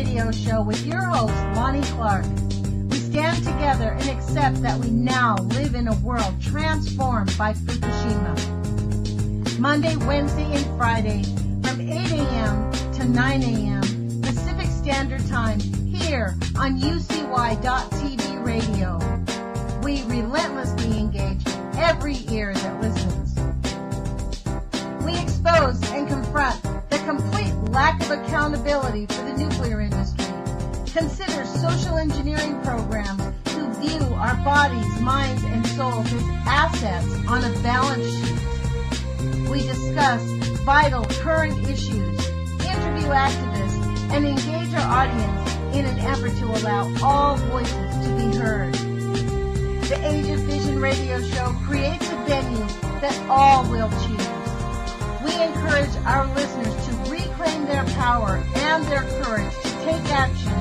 Radio Show with your host, Lonnie Clark. We stand together and accept that we now live in a world transformed by Fukushima. Monday, Wednesday, and Friday from 8 a.m. to 9 a.m. Pacific Standard Time here on UCY.TV Radio. We relentlessly engage every ear that listens. We expose and confront the complete lack of accountability for the nuclear industry. Consider social engineering programs who view our bodies, minds, and souls as assets on a balance sheet. We discuss vital current issues, interview activists, and engage our audience in an effort to allow all voices to be heard. The Age of Fission radio show creates a venue that all will choose. We encourage our listeners to reclaim their power and their courage to take action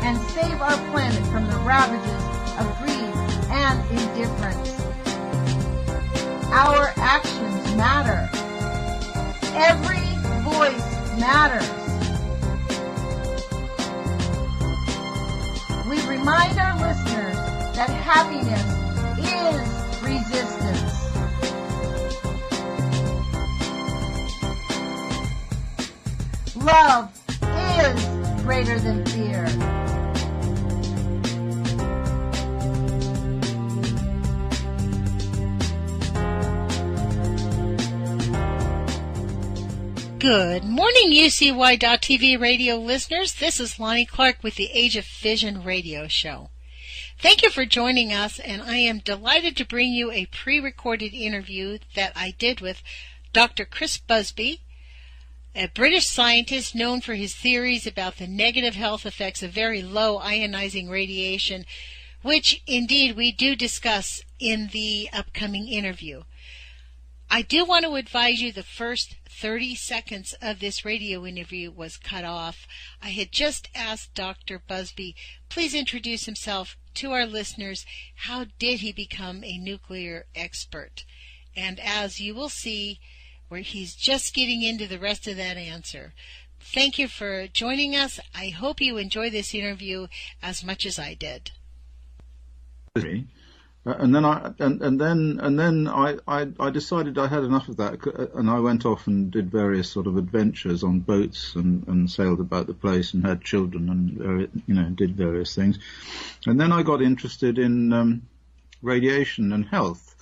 and save our planet from the ravages of greed and indifference. Our actions matter. Every voice matters. We remind our listeners that happiness is resistance. Love is greater than fear. Good morning, UCY.TV radio listeners. This is Lonnie Clark with the Age of Fission radio show. Thank you for joining us, and I am delighted to bring you a pre-recorded interview that I did with Dr. Chris Busby, a British scientist known for his theories about the negative health effects of very low ionizing radiation, which indeed we do discuss in the upcoming interview. I do want to advise you the first 30 seconds of this radio interview was cut off. I had just asked Dr. Busby, please introduce himself to our listeners. How did he become a nuclear expert? And as you will see, where he's just getting into the rest of that answer. Thank you for joining us. I hope you enjoy this interview as much as I did. And then I decided I had enough of that, and I went off and did various sort of adventures on boats and sailed about the place and had children and did various things. And then I got interested in radiation and health.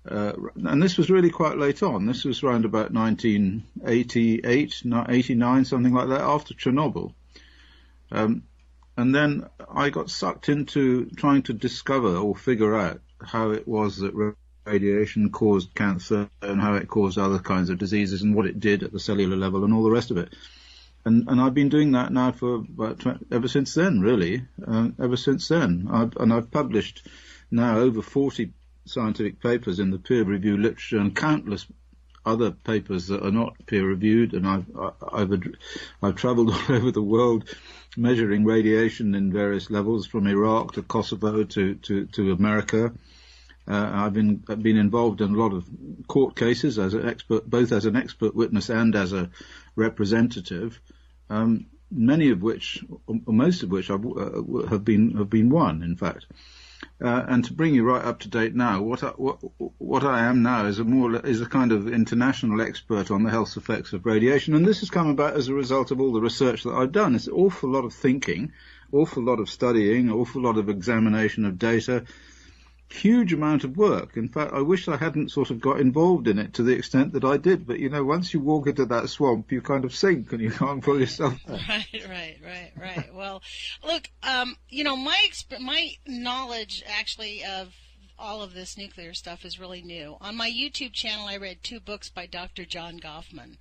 And this was really quite late on. This was around about 1988, 89, something like that, after Chernobyl. And then I got sucked into trying to discover or figure out how it was that radiation caused cancer and how it caused other kinds of diseases and what it did at the cellular level and all the rest of it. And I've been doing that now for about ever since then, really. Ever since then. I've published now over 40 scientific papers in the peer-reviewed literature and countless other papers that are not peer-reviewed, and I've travelled all over the world measuring radiation in various levels, from Iraq to Kosovo to America. I've been involved in a lot of court cases as an expert, both as an expert witness and as a representative. Many of which, or most of which, have been won, in fact. And to bring you right up to date now, what I am now is a kind of international expert on the health effects of radiation, and this has come about as a result of all the research that I've done. It's an awful lot of thinking, awful lot of studying, awful lot of examination of data, huge amount of work. In fact, I wish I hadn't sort of got involved in it to the extent that I did. But, once you walk into that swamp, you kind of sink and you can't pull yourself out. Right. Well, look, my knowledge actually of all of this nuclear stuff is really new. On my YouTube channel, I read 2 books by Dr. John Goffman.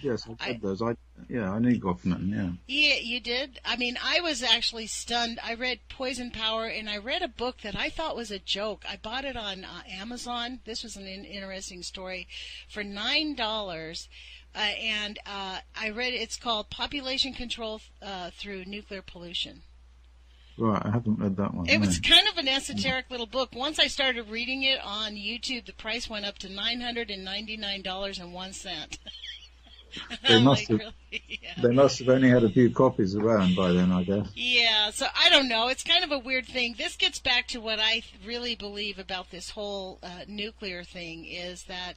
Yes, I've read those. I knew Goffman, yeah. Yeah, you did? I mean, I was actually stunned. I read Poison Power, and I read a book that I thought was a joke. I bought it on Amazon. This was an interesting story for $9. And I read it. It's called Population Control Through Nuclear Pollution. Right, I haven't read that one. It was kind of an esoteric little book. Once I started reading it on YouTube, the price went up to $999.01. they must have. Really? Yeah. They must have only had a few copies around by then, I guess. Yeah, so I don't know. It's kind of a weird thing. This gets back to what I really believe about this whole nuclear thing is that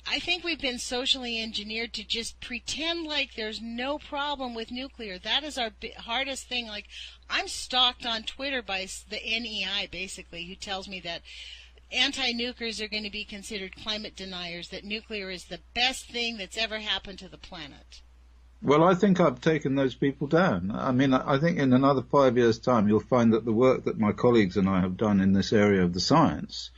I think we've been socially engineered to just pretend like there's no problem with nuclear. That is our hardest thing. Like, I'm stalked on Twitter by the NEI, basically, who tells me that anti-nukers are going to be considered climate deniers, that nuclear is the best thing that's ever happened to the planet. Well, I think I've taken those people down. I mean, I think in another 5 years' time, you'll find that the work that my colleagues and I have done in this area of the science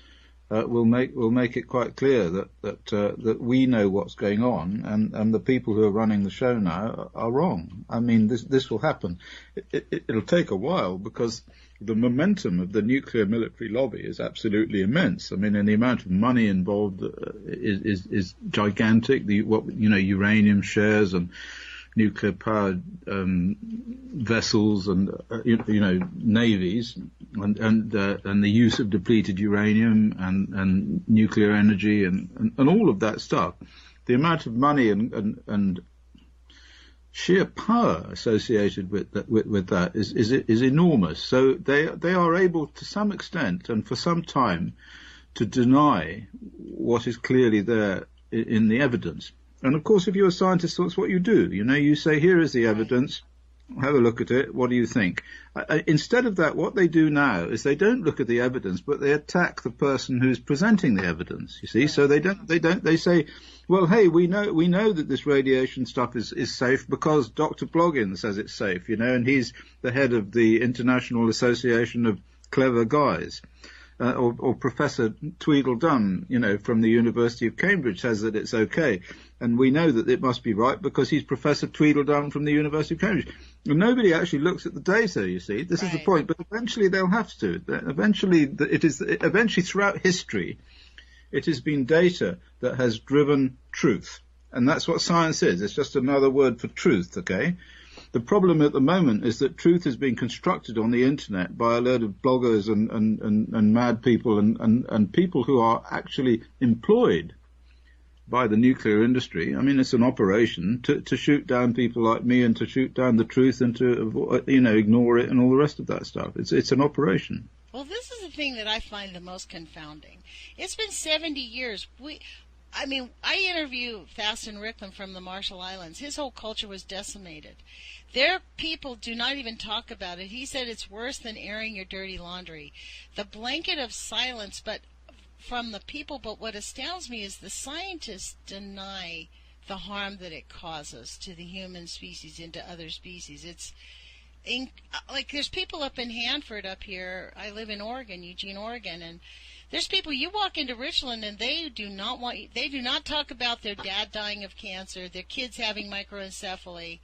will make it quite clear that we know what's going on, and the people who are running the show now are wrong. I mean, this will happen. It'll take a while because the momentum of the nuclear military lobby is absolutely immense. I mean, and the amount of money involved is gigantic. Uranium shares and nuclear-powered vessels and navies, and the use of depleted uranium and nuclear energy and all of that stuff. The amount of money and sheer power associated with that is enormous. So they are able to some extent and for some time to deny what is clearly there in the evidence. And of course, if you're a scientist, that's what you do. You say, here is the evidence. Have a look at it. What do you think? Instead of that, what they do now is they don't look at the evidence, but they attack the person who's presenting the evidence. You see, so they say, well, hey, we know that this radiation stuff is safe because Dr. Bloggin says it's safe, and he's the head of the International Association of Clever Guys. Or Professor Tweedledum, from the University of Cambridge says that it's okay. And we know that it must be right because he's Professor Tweedledum from the University of Cambridge. And nobody actually looks at the data, you see. This is the point. But eventually they'll have to. Eventually throughout history, it has been data that has driven truth. And that's what science is. It's just another word for truth, okay? The problem at the moment is that truth is being constructed on the internet by a load of bloggers and mad people and people who are actually employed by the nuclear industry. I mean, it's an operation to shoot down people like me and to shoot down the truth and to, ignore it and all the rest of that stuff. It's an operation. Well, this is the thing that I find the most confounding. It's been 70 years. I interview Thaston Ricklin from the Marshall Islands. His whole culture was decimated. Their people do not even talk about it. He said it's worse than airing your dirty laundry. The blanket of silence from the people, but what astounds me is the scientists deny the harm that it causes to the human species and to other species. It's there's people up in Hanford up here. I live in Oregon, Eugene, Oregon, and there's people, you walk into Richland and they do not talk about their dad dying of cancer, their kids having microencephaly.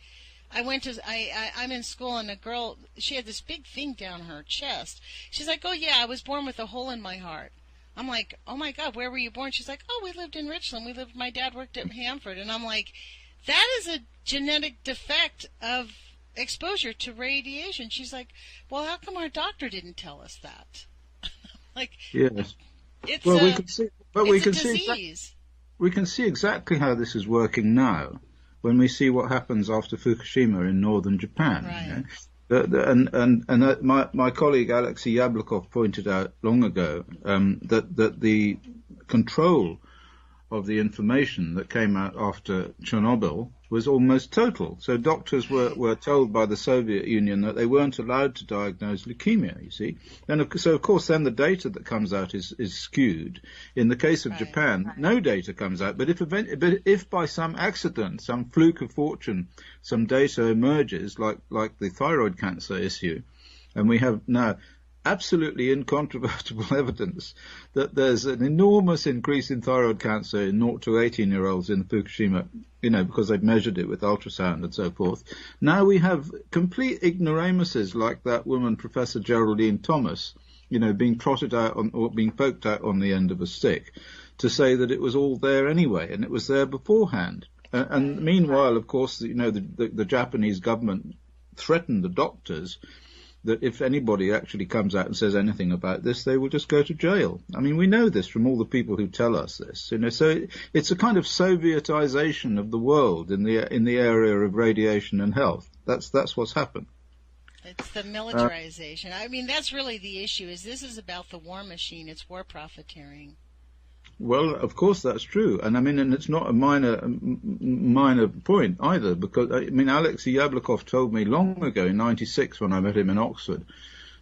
I'm in school and a girl, she had this big thing down her chest. She's like, oh yeah, I was born with a hole in my heart. I'm like, oh my God, where were you born? She's like, oh, we lived in Richland. My dad worked at Hanford. And I'm like, that is a genetic defect of exposure to radiation. She's like, well, how come our doctor didn't tell us that? Yes. It's we can see, but we can disease. We can see exactly how this is working now when we see what happens after Fukushima in northern Japan. Right. My colleague Alexei Yablokov pointed out long ago that the control of the information that came out after Chernobyl was almost total. So doctors were told by the Soviet Union that they weren't allowed to diagnose leukemia, you see. So of course then the data that comes out is skewed. In the case of Japan, no data comes out, but if by some accident, some fluke of fortune, some data emerges, like the thyroid cancer issue, and we have now absolutely incontrovertible evidence that there's an enormous increase in thyroid cancer in 0 to 18-year-olds in Fukushima, because they've measured it with ultrasound and so forth. Now we have complete ignoramuses like that woman, Professor Geraldine Thomas, being trotted out or being poked out on the end of a stick to say that it was all there anyway and it was there beforehand. And meanwhile, of course, the Japanese government threatened the doctors that if anybody actually comes out and says anything about this, they will just go to jail. I mean, we know this from all the people who tell us this. So it's a kind of Sovietization of the world in the area of radiation and health. That's what's happened. It's the militarization. I mean, that's really the issue. This is about the war machine. It's war profiteering. Well, of course that's true, and it's not a minor point either, because Alexei Yablokov told me long ago in '96 when I met him in Oxford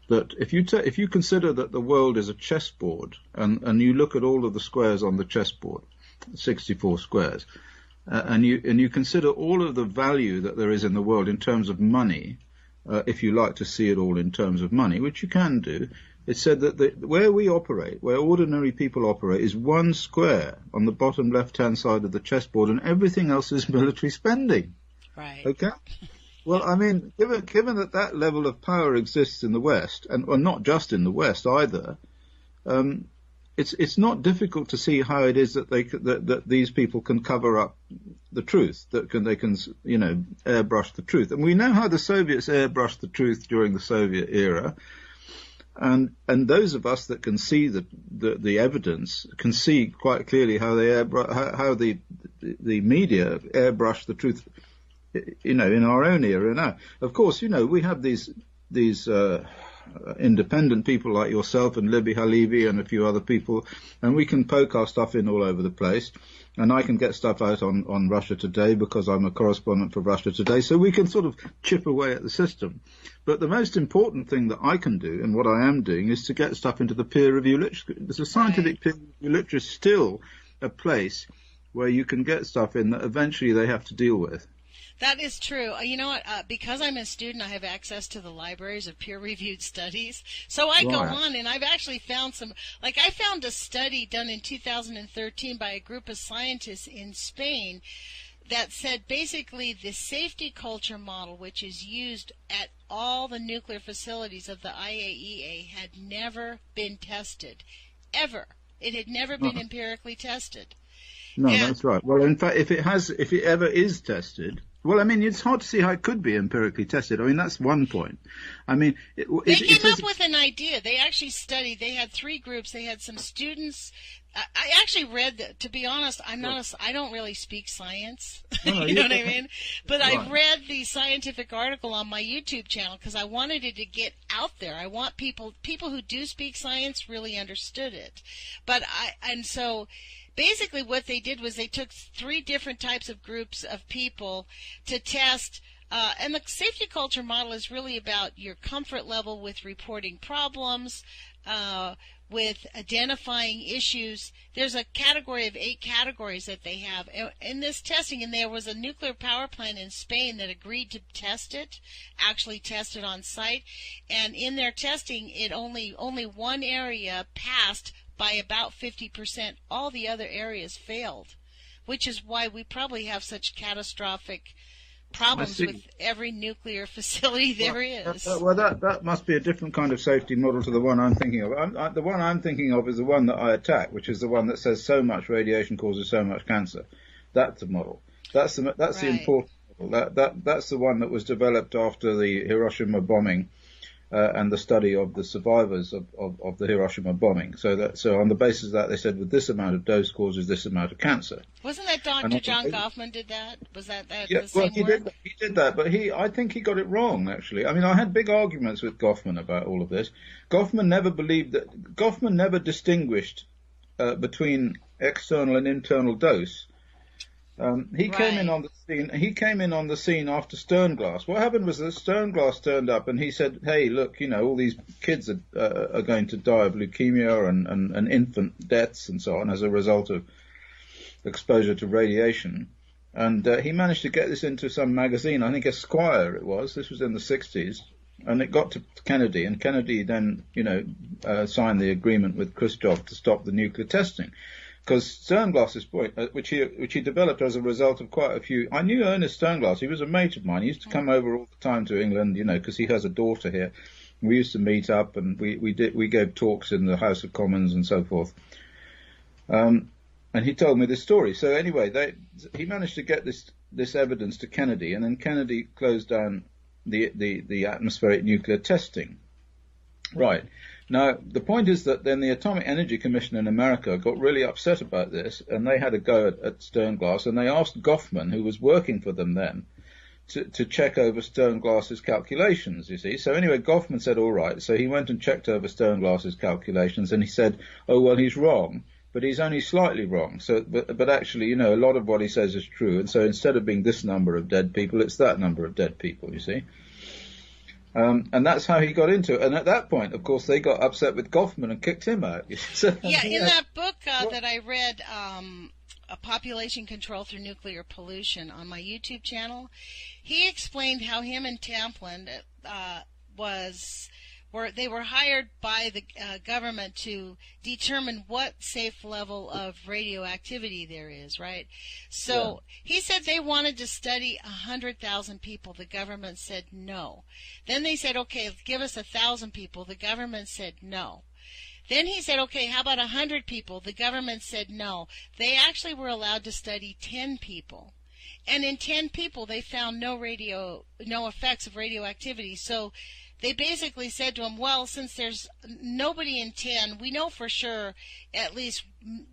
that if you consider that the world is a chessboard and you look at all of the squares on the chessboard, 64 squares, and you consider all of the value that there is in the world in terms of money, if you like to see it all in terms of money, which you can do. It said that where we operate, where ordinary people operate, is one square on the bottom left-hand side of the chessboard, and everything else is military spending. Right. Okay? Well, given that level of power exists in the West, and well, not just in the West either, it's not difficult to see how it is that that these people can cover up the truth, they can airbrush the truth. And we know how the Soviets airbrushed the truth during the Soviet era. And those of us that can see the evidence can see quite clearly how the media airbrush the truth, in our own era now. Of course, we have these independent people like yourself and Libby Halevi and a few other people, and we can poke our stuff in all over the place. And I can get stuff out on Russia Today because I'm a correspondent for Russia Today, so we can sort of chip away at the system. But the most important thing that I can do, and what I am doing, is to get stuff into the peer review literature. The scientific peer review literature is still a place where you can get stuff in that eventually they have to deal with. That is true. You know what? Because I'm a student, I have access to the libraries of peer-reviewed studies. So I go on, and I've actually found I found a study done in 2013 by a group of scientists in Spain that said basically the safety culture model, which is used at all the nuclear facilities of the IAEA, had never been tested, ever. It had never been empirically tested. No, that's right. Well, in fact, if it ever is tested, well, it's hard to see how it could be empirically tested. That's one point. They came up with an idea. They actually studied. They had 3 groups. They had some students. I actually read, to be honest, I don't really speak science. You know what I mean? But right. I read the scientific article on my YouTube channel because I wanted it to get out there. I want people who do speak science really understood it. So basically what they did was they took 3 different types of groups of people to test, and the safety culture model is really about your comfort level with reporting problems, with identifying issues. There's a category of 8 categories that they have in this testing, and there was a nuclear power plant in Spain that agreed to actually test it on site, and in their testing, it only one area passed by about 50%. All the other areas failed, which is why we probably have such catastrophic problems with every nuclear facility there is. Well, that must be a different kind of safety model to the one I'm thinking of. The one I'm thinking of is the one that I attack, which is the one that says so much radiation causes so much cancer. That's the model. That's the important model. That's the one that was developed after the Hiroshima bombing. And the study of the survivors of the Hiroshima bombing. So on the basis of that, they said, with this amount of dose causes this amount of cancer. Wasn't that Dr. John Goffman did that? Was that yeah, the same work? He did that, but I think he got it wrong, actually. I had big arguments with Goffman about all of this. Goffman never distinguished between external and internal dose. He came in on the scene after Sternglass. What happened was that Sternglass turned up and he said, "Hey, look, all these kids are going to die of leukemia and infant deaths and so on as a result of exposure to radiation." And he managed to get this into some magazine, I think Esquire it was. This was in the 60s, and it got to Kennedy, and Kennedy then, signed the agreement with Khrushchev to stop the nuclear testing. Because Sternglass's point, which he developed as a result of quite a few. I knew Ernest Sternglass. He was a mate of mine. He used to come over all the time to England, because he has a daughter here. We used to meet up, and we gave talks in the House of Commons and so forth. And he told me this story. So anyway, he managed to get this evidence to Kennedy, and then Kennedy closed down the atmospheric nuclear testing. Right. Now, the point is that then the Atomic Energy Commission in America got really upset about this, and they had a go at Sternglass, and they asked Goffman, who was working for them then, to check over Sternglass's calculations, you see. So anyway, Goffman said, all right. So he went and checked over Sternglass's calculations, and he said, oh, well, he's wrong, but he's only slightly wrong. So, but actually, you know, a lot of what he says is true. And so instead of being this number of dead people, it's that number of dead people, you see. And that's how he got into it. And at that point, of course, they got upset with Goffman and kicked him out. So, yeah, in that book that I read, Population Control Through Nuclear Pollution, on my YouTube channel, he explained how him and Tamplin they were hired by the government to determine what safe level of radioactivity there is, right? So he said they wanted to study 100,000 people. The government said no. Then they said, okay, give us 1,000 people. The government said no. Then he said, okay, how about 100 people? The government said no. They actually were allowed to study 10 people. And in 10 people, they found no effects of radioactivity. So they basically said to him, well, since there's nobody in 10, we know for sure at least,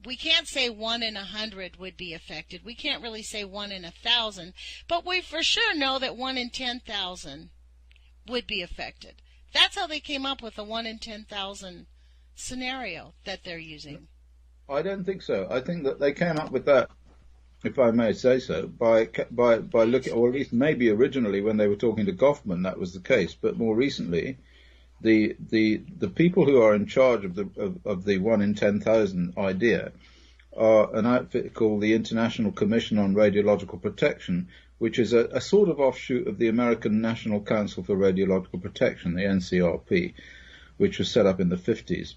we can't say 1 in 100 would be affected. We can't really say 1 in 1,000, but we for sure know that 1 in 10,000 would be affected. That's how they came up with the 1 in 10,000 scenario that they're using. I don't think so. I think that they came up with that, if I may say so, by looking, or at least maybe originally when they were talking to Goffman, that was the case. But more recently, the people who are in charge of the 1 in 10,000 idea are an outfit called the International Commission on Radiological Protection, which is a sort of offshoot of the American National Council for Radiological Protection, the NCRP, which was set up in the 50s.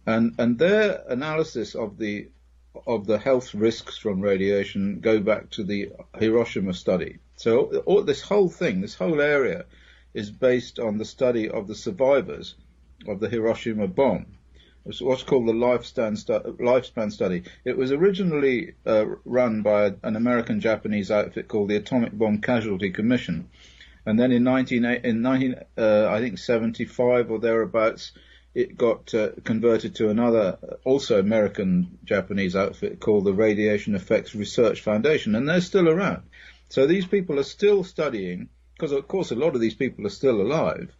And their analysis of the health risks from radiation go back to the Hiroshima study. So this whole area is based on the study of the survivors of the Hiroshima bomb. It's what's called the lifespan study. It was originally run by an American-Japanese outfit called the Atomic Bomb Casualty Commission. And then in 1975 or thereabouts, it got converted to another, also American-Japanese outfit called the Radiation Effects Research Foundation, and they're still around. So these people are still studying, because of course a lot of these people are still alive.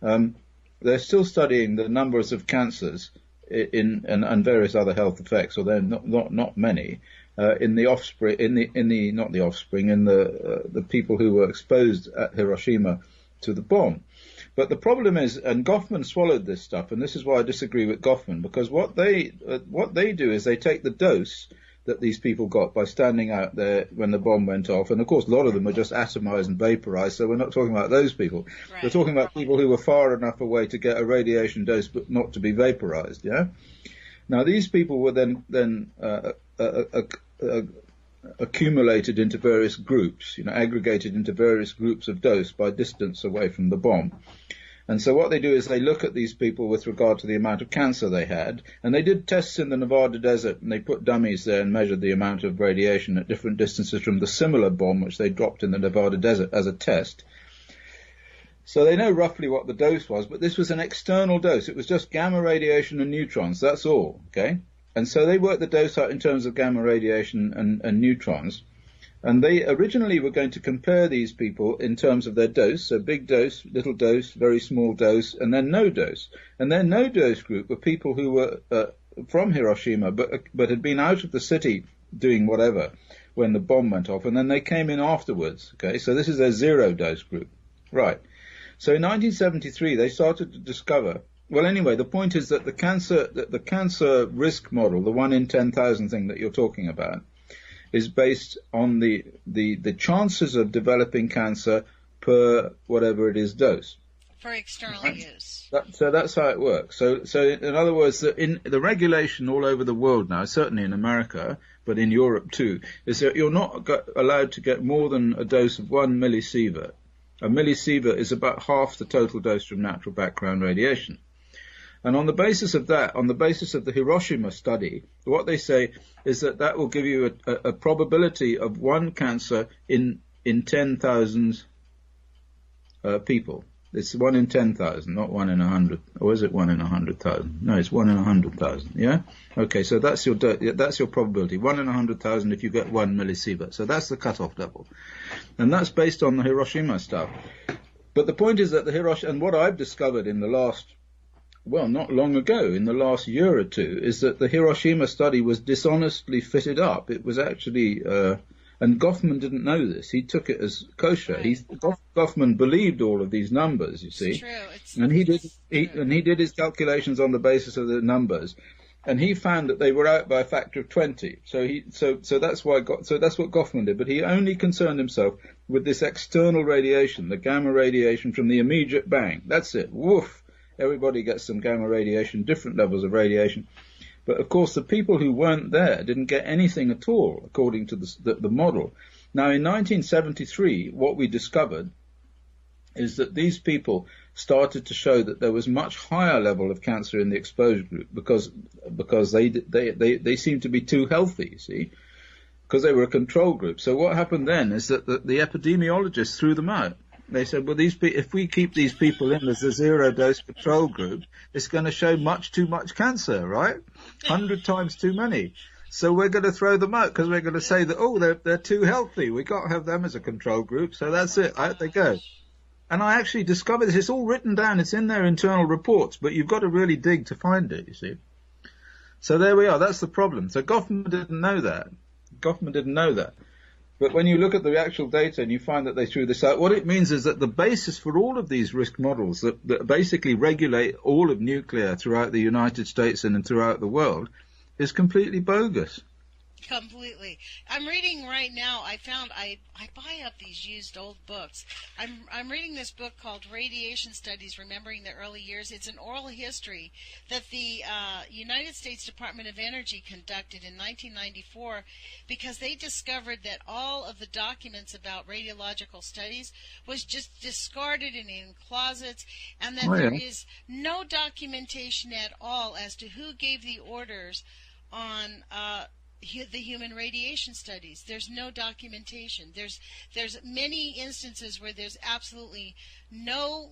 They're still studying the numbers of cancers and various other health effects, although not many, in the people who were exposed at Hiroshima to the bomb. But the problem is, and Goffman swallowed this stuff, and this is why I disagree with Goffman, because what they do is they take the dose that these people got by standing out there when the bomb went off, and of course a lot of them were just atomized and vaporized, so we're not talking about those people. Right. We're talking about people who were far enough away to get a radiation dose but not to be vaporized, yeah? Now these people were then accumulated into various groups, aggregated into various groups of dose by distance away from the bomb. And so what they do is they look at these people with regard to the amount of cancer they had, and they did tests in the Nevada desert, and they put dummies there and measured the amount of radiation at different distances from the similar bomb which they dropped in the Nevada desert as a test. So they know roughly what the dose was, but this was an external dose. It was just gamma radiation and neutrons, that's all, okay? And so they worked the dose out in terms of gamma radiation and neutrons. And they originally were going to compare these people in terms of their dose, so big dose, little dose, very small dose, and then no dose. And their no dose group were people who were from Hiroshima but had been out of the city doing whatever when the bomb went off, and then they came in afterwards. Okay, so this is their zero dose group. Right. So in 1973 they started to discover. Well, anyway, the point is that the cancer risk model, the 1 in 10,000 thing that you're talking about, is based on the chances of developing cancer per whatever it is dose. For external use. So that's how it works. So in other words, in the regulation all over the world now, certainly in America, but in Europe too, is that you're not allowed to get more than a dose of 1 millisievert. A millisievert is about half the total dose from natural background radiation. And on the basis of that, on the basis of the Hiroshima study, what they say is that will give you a probability of one cancer in 10,000 people. It's 1 in 10,000, not 1 in 100. Or is it 1 in 100,000? No, it's 1 in 100,000. Yeah. Okay, so that's your probability. 1 in 100,000 if you get 1 millisievert. So that's the cutoff level, and that's based on the Hiroshima stuff. But the point is that the Hiroshima, and what I've discovered in the last, well, not long ago, in the last year or two, is that the Hiroshima study was dishonestly fitted up. It was actually. And Goffman didn't know this. He took it as kosher. Right. Goffman believed all of these numbers, you see. It's true. And he did his calculations on the basis of the numbers, and he found that they were out by a factor of 20. So that's what Goffman did. But he only concerned himself with this external radiation, the gamma radiation from the immediate bang. That's it. Woof. Everybody gets some gamma radiation, different levels of radiation. But, of course, the people who weren't there didn't get anything at all, according to the model. Now, in 1973, what we discovered is that these people started to show that there was much higher level of cancer in the exposure group because they seemed to be too healthy, you see, because they were a control group. So what happened then is that the epidemiologists threw them out. They said, well, if we keep these people in as a zero-dose control group, it's going to show much too much cancer, right? 100 times too many. So we're going to throw them out because we're going to say that, oh, they're too healthy. We can't have them as a control group. So that's it. Out they go. And I actually discovered this. It's all written down. It's in their internal reports, but you've got to really dig to find it, you see. So there we are. That's the problem. So Goffman didn't know that. But when you look at the actual data and you find that they threw this out, what it means is that the basis for all of these risk models that basically regulate all of nuclear throughout the United States and throughout the world is completely bogus. Completely. I'm reading right now. I buy up these used old books. I'm reading this book called Radiation Studies, Remembering the Early Years. It's an oral history that the United States Department of Energy conducted in 1994 because they discovered that all of the documents about radiological studies was just discarded and in closets, and that there is no documentation at all as to who gave the orders on the human radiation studies. There's no documentation. There's many instances where there's absolutely no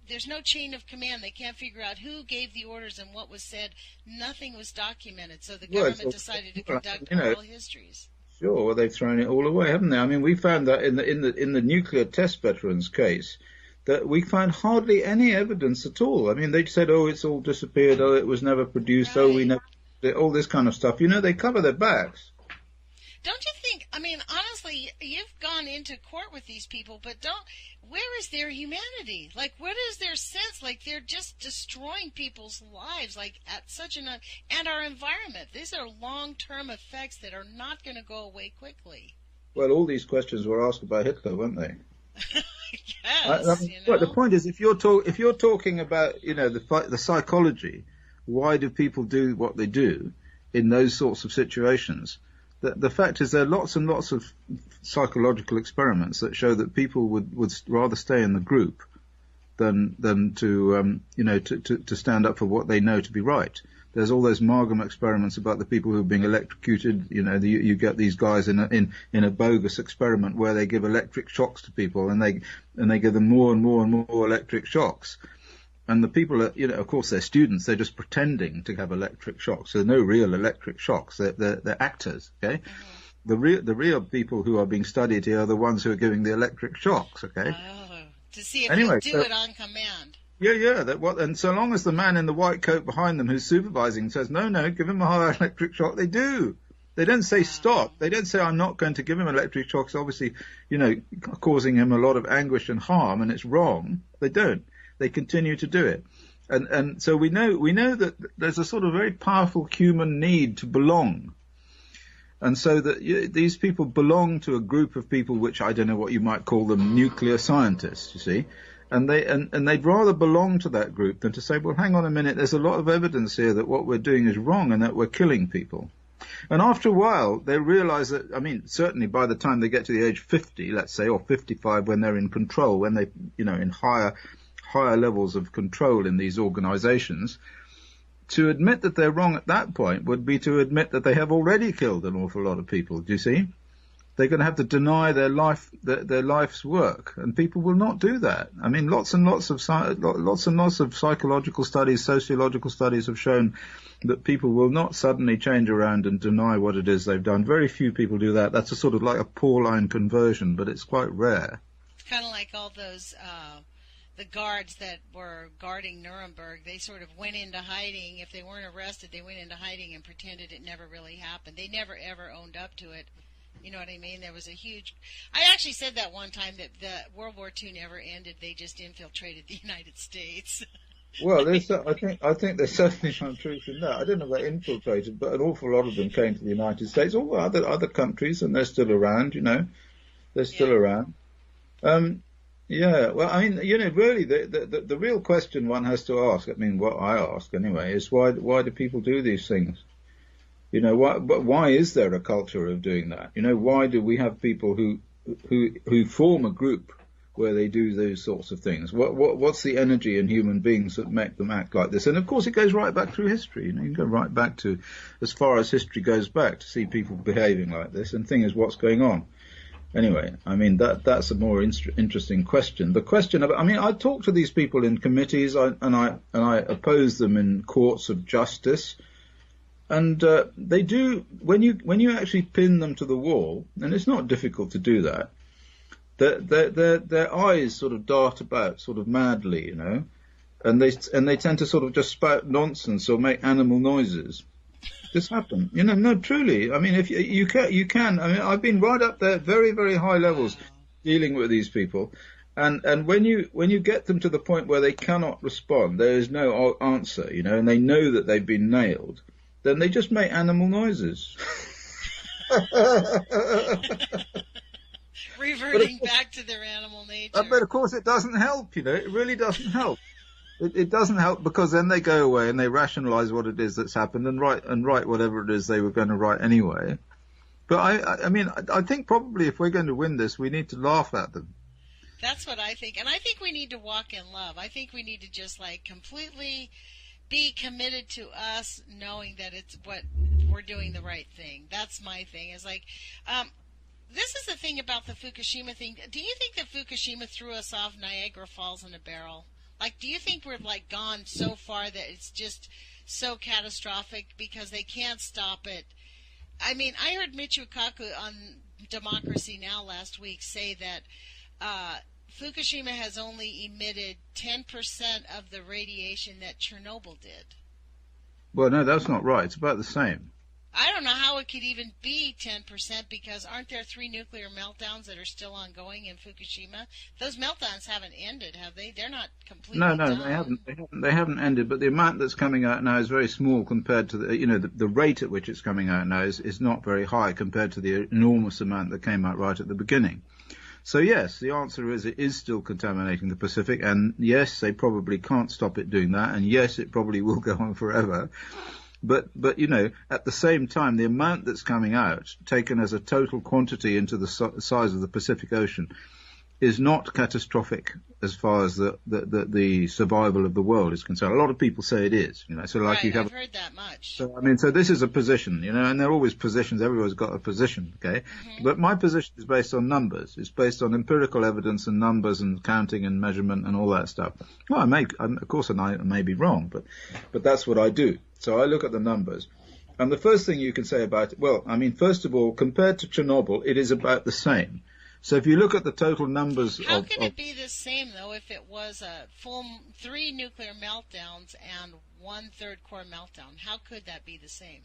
there's no chain of command. They can't figure out who gave the orders and what was said. Nothing was documented. So the government decided to conduct oral histories. Sure, well, they've thrown it all away, haven't they? I mean, we found that in the nuclear test veterans case, that we found hardly any evidence at all. I mean, they said, oh, it's all disappeared, oh, it was never produced, oh, we never did all this kind of stuff. You know, they cover their backs. Don't you think, I mean, honestly, you've gone into court with these people, but where is their humanity? Like, what is their sense? Like, they're just destroying people's lives, like, at such and our environment. These are long-term effects that are not going to go away quickly. Well, all these questions were asked by Hitler, weren't they? Yes. But the point is, if you're talking about, you know, the psychology, why do people do what they do in those sorts of situations? The fact is there are lots and lots of psychological experiments that show that people would rather stay in the group than to stand up for what they know to be right. There's all those Margam experiments about the people who are being electrocuted. You know, you get these guys in a bogus experiment where they give electric shocks to people, and they give them more and more and more electric shocks. And the people are, you know, of course, they're students. They're just pretending to have electric shocks. So no real electric shocks. They're actors. Okay, mm-hmm. The real people who are being studied here are the ones who are giving the electric shocks. Okay, to see if you do it on command. Yeah. And so long as the man in the white coat behind them who's supervising says no, give him a high electric shock, they do. They don't say stop. They don't say I'm not going to give him electric shocks. Obviously, you know, causing him a lot of anguish and harm, and it's wrong. They don't. They continue to do it. And so we know that there's a sort of very powerful human need to belong. And so that these people belong to a group of people which I don't know what you might call them, nuclear scientists, you see. And they'd rather belong to that group than to say, well, hang on a minute, there's a lot of evidence here that what we're doing is wrong and that we're killing people. And after a while, they realize that, I mean, certainly by the time they get to the age 50, let's say, or 55, when they're in control, when they, you know, in higher levels of control in these organizations, to admit that they're wrong at that point would be to admit that they have already killed an awful lot of people. Do you see? they're going to have to deny their life's work, and people will not do that. I mean, lots and lots of psychological studies, sociological studies have shown that people will not suddenly change around and deny what it is they've done. Very few people do that. That's a sort of like a Pauline conversion, but it's quite rare. It's kind of like all those the guards that were guarding Nuremberg. They sort of went into hiding. If they weren't arrested, they went into hiding and pretended it never really happened. They never ever owned up to it. You know what I mean? There was a huge... I actually said that one time, that the World War II never ended. They just infiltrated the United States. Well, I think there's certainly some truth in that. I don't know about infiltrated, but an awful lot of them came to the United States, or other countries, and they're still around, you know. They're still around. Yeah, well, I mean, you know, really, the real question one has to ask, I mean, what I ask anyway, is why do people do these things? You know, why is there a culture of doing that? You know, why do we have people who form a group where they do those sorts of things? What's the energy in human beings that make them act like this? And of course, it goes right back through history. You know, you can go right back to as far as history goes back to see people behaving like this. And the thing is, what's going on? Anyway, I mean, that's a more interesting question. The question of, I mean, I talk to these people in committees, and I oppose them in courts of justice. And they do, when you actually pin them to the wall, and it's not difficult to do that, their eyes sort of dart about sort of madly, you know, and they tend to sort of just spout nonsense or make animal noises. This happened, you know. No, truly. I mean, if you can. I mean, I've been right up there, at very, very high levels, dealing with these people, and when you get them to the point where they cannot respond, there is no answer, you know, and they know that they've been nailed, then they just make animal noises. Reverting back to their animal nature. But of course it doesn't help, you know. It really doesn't help. It doesn't help, because then they go away and they rationalize what it is that's happened and write whatever it is they were going to write anyway. But I mean, I think probably if we're going to win this, we need to laugh at them. That's what I think. And I think we need to walk in love. I think we need to just like completely be committed to us knowing that it's what we're doing the right thing. That's my thing. Is like, this is the thing about the Fukushima thing. Do you think that Fukushima threw us off Niagara Falls in a barrel? Like, do you think we're like gone so far that it's just so catastrophic because they can't stop it? I mean, I heard Michio Kaku on Democracy Now! Last week say that Fukushima has only emitted 10% of the radiation that Chernobyl did. Well, no, that's not right. It's about the same. I don't know how it could even be 10%, because aren't there 3 nuclear meltdowns that are still ongoing in Fukushima? Those meltdowns haven't ended, have they? They're not completely No, done. they haven't ended, but the amount that's coming out now is very small compared to the, you know, the rate at which it's coming out now is not very high compared to the enormous amount that came out right at the beginning. So yes, the answer is it is still contaminating the Pacific, and yes, they probably can't stop it doing that, and yes, it probably will go on forever. But you know, at the same time, the amount that's coming out, taken as a total quantity into the size of the Pacific Ocean, is not catastrophic as far as the survival of the world is concerned. A lot of people say it is, you know. So like, right, I've heard that much. So I mean, so this is a position, you know, and there are always positions. Everyone's got a position, okay? Mm-hmm. But my position is based on numbers. It's based on empirical evidence and numbers and counting and measurement and all that stuff. Well, of course, I may be wrong, but that's what I do. So I look at the numbers. And the first thing you can say about it, well, I mean, first of all, compared to Chernobyl, it is about the same. So if you look at the total numbers How can it be the same, though, if it was a full 3 nuclear meltdowns and 1/3 core meltdown? How could that be the same?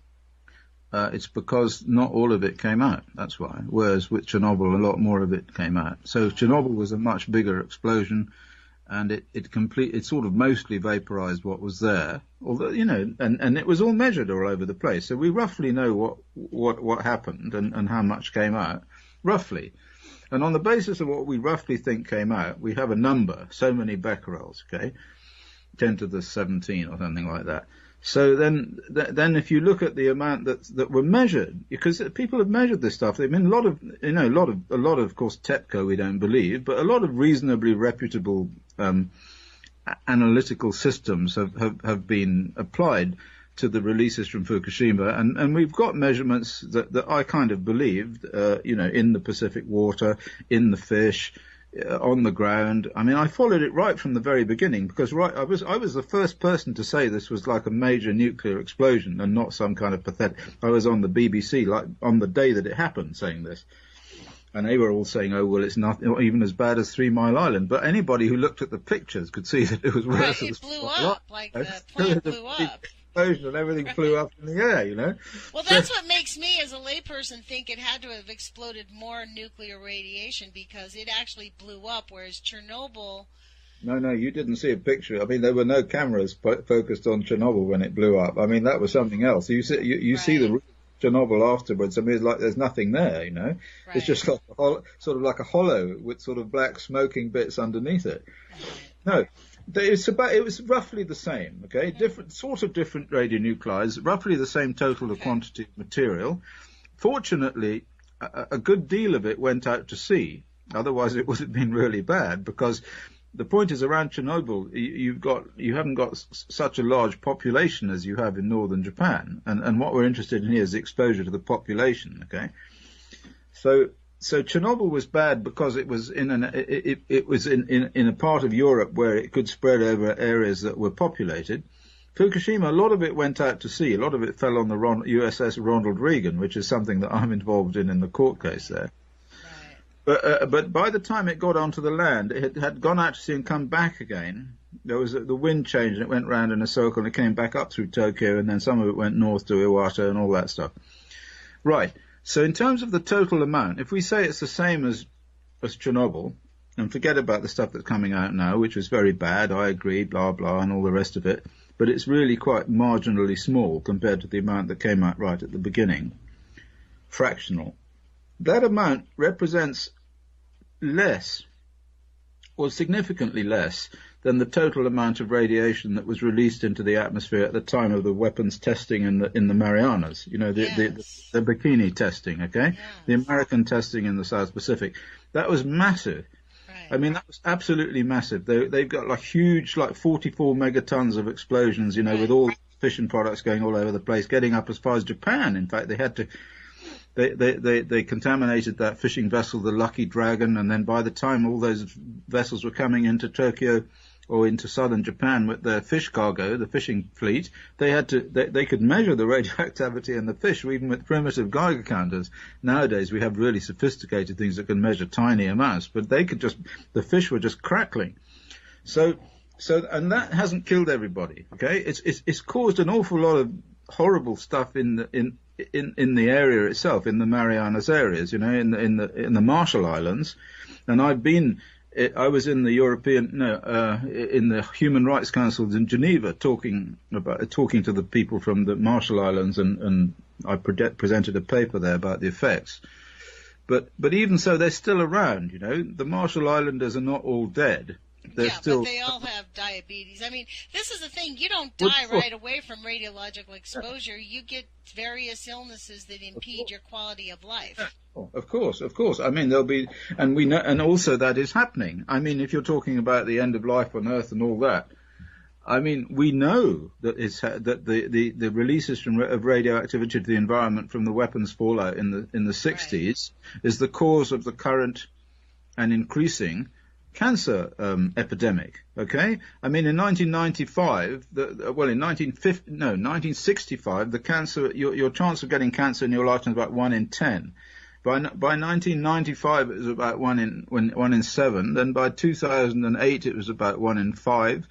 It's because not all of it came out, that's why. Whereas with Chernobyl, a lot more of it came out. So Chernobyl was a much bigger explosion, and it sort of mostly vaporized what was there. Although, you know, and it was all measured all over the place. So we roughly know what happened and how much came out, roughly. And on the basis of what we roughly think came out, we have a number, so many becquerels, okay, 10 to the 17 or something like that. So then if you look at the amount that were measured, because people have measured this stuff. I mean, a lot of, of course, TEPCO we don't believe, but a lot of reasonably reputable analytical systems have been applied to the releases from Fukushima, and we've got measurements that I kind of believed, in the Pacific water, in the fish, on the ground. I mean, I followed it right from the very beginning because I was the first person to say this was like a major nuclear explosion and not some kind of pathetic. I was on the BBC like on the day that it happened saying this. And they were all saying, oh, well, it's not even as bad as 3 Mile Island. But anybody who looked at the pictures could see that it was worse. Right, it blew up, like the plant blew up. Explosion and everything flew up in the air, Well, that's what makes me, as a layperson, think it had to have exploded more nuclear radiation because it actually blew up, whereas Chernobyl... No, you didn't see a picture. I mean, there were no cameras focused on Chernobyl when it blew up. I mean, that was something else. You see the Chernobyl afterwards. I mean, it's like there's nothing there, Right. It's just like sort of like a hollow with sort of black smoking bits underneath it. No, it was roughly the same, okay? Different radionuclides, roughly the same total quantity of material. Fortunately, a good deal of it went out to sea. Otherwise, it would have been really bad because the point is around Chernobyl, you haven't got such a large population as you have in northern Japan, and what we're interested in here is the exposure to the population. Okay, so Chernobyl was bad because it was in a part of Europe where it could spread over areas that were populated. Fukushima, a lot of it went out to sea. A lot of it fell on the USS Ronald Reagan, which is something that I'm involved in the court case there. But by the time it got onto the land, it had gone out to sea and come back again. There was the wind changed and it went round in a circle and it came back up through Tokyo and then some of it went north to Iwata and all that stuff. Right. So in terms of the total amount, if we say it's the same as Chernobyl and forget about the stuff that's coming out now, which was very bad, I agree, blah, blah, and all the rest of it, but it's really quite marginally small compared to the amount that came out right at the beginning. Fractional. That amount represents less, or significantly less, than the total amount of radiation that was released into the atmosphere at the time of the weapons testing in the Marianas. The bikini testing, okay? Yes. The American testing in the South Pacific. That was massive. Right. I mean, that was absolutely massive. They've got like huge, like 44 megatons of explosions, with all fission products going all over the place, getting up as far as Japan. In fact, they had to... They contaminated that fishing vessel, the Lucky Dragon, and then by the time all those vessels were coming into Tokyo or into southern Japan with their fish cargo, the fishing fleet, they could measure the radioactivity in the fish even with primitive Geiger counters. Nowadays we have really sophisticated things that can measure tiny amounts, but the fish were just crackling. So and that hasn't killed everybody, okay? It's caused an awful lot of horrible stuff in the area itself, in the Marianas areas, in the Marshall Islands, and I was in the in the Human Rights Council in Geneva talking to the people from the Marshall Islands, and I presented a paper there about the effects. But even so, they're still around, The Marshall Islanders are not all dead. But they all have diabetes. I mean, this is the thing. You don't die right away from radiological exposure. You get various illnesses that impede your quality of life. Of course. I mean, there'll be, and we know, and also that is happening. I mean, if you're talking about the end of life on Earth and all that, I mean, we know that the releases of radioactivity to the environment from the weapons fallout in the 60s is the cause of the current and increasing cancer epidemic. Okay, I mean in 1965, 1965, the cancer, your chance of getting cancer in your lifetime is about 1 in 10. By 1995, it was about 1 in 7. Then by 2008, it was about 1 in 5.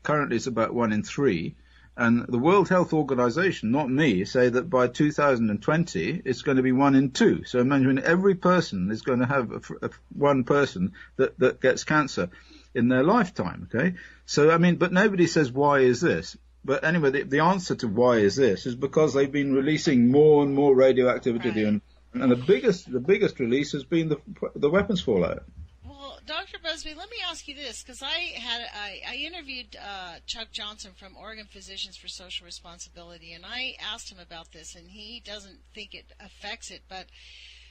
Currently, it's about 1 in 3. And the World Health Organization, not me, say that by 2020, it's going to be 1 in 2. So imagine every person is going to have one person that gets cancer in their lifetime, okay? So, I mean, but nobody says, why is this? But anyway, the answer to why is this is because they've been releasing more and more radioactivity, and the biggest release has been the weapons fallout. Dr. Busby, let me ask you this, because I interviewed Chuck Johnson from Oregon Physicians for Social Responsibility, and I asked him about this, and he doesn't think it affects it. But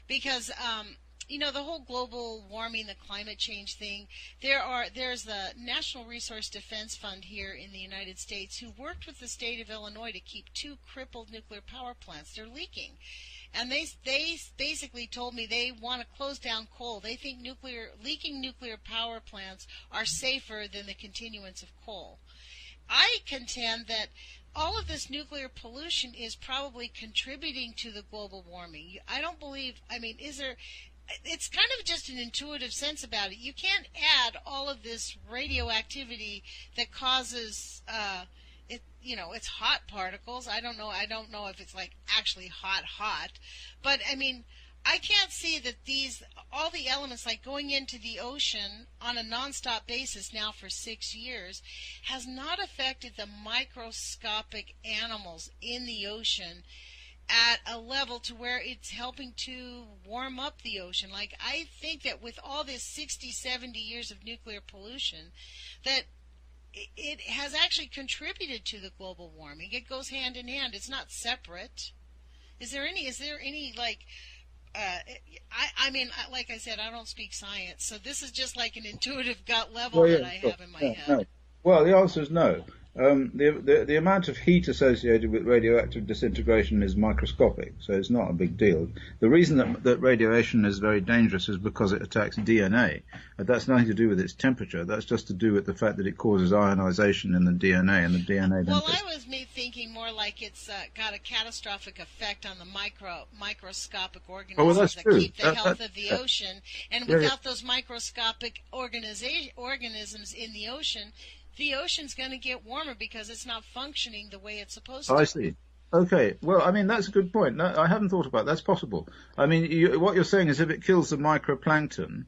because the whole global warming, the climate change thing, there's the National Resource Defense Fund here in the United States who worked with the state of Illinois to keep 2 crippled nuclear power plants. They're leaking. And they basically told me they want to close down coal. They think leaking nuclear power plants are safer than the continuance of coal. I contend that all of this nuclear pollution is probably contributing to the global warming. I don't believe, it's kind of just an intuitive sense about it. You can't add all of this radioactivity that causes, it's hot particles. I don't know if it's like actually hot, but I can't see that all the elements, like going into the ocean on a nonstop basis now for 6 years, has not affected the microscopic animals in the ocean at a level to where it's helping to warm up the ocean. Like, I think that with all this 60, 70 years of nuclear pollution, that it has actually contributed to the global warming. It goes hand in hand. It's not separate. Is there any like, like I said, I don't speak science, so this is just like an intuitive gut level that I have in my head. No. Well, the answer is no. The amount of heat associated with radioactive disintegration is microscopic, so it's not a big deal. The reason that radiation is very dangerous is because it attacks DNA. That's nothing to do with its temperature. That's just to do with the fact that it causes ionization in the DNA, and the DNA then... Well, I was thinking more like it's got a catastrophic effect on the microscopic organisms that keep the health of the ocean. And without those microscopic organisms in the ocean's going to get warmer because it's not functioning the way it's supposed to. I see. Okay. Well, that's a good point. No, I haven't thought about that. That's possible. What you're saying is if it kills the microplankton,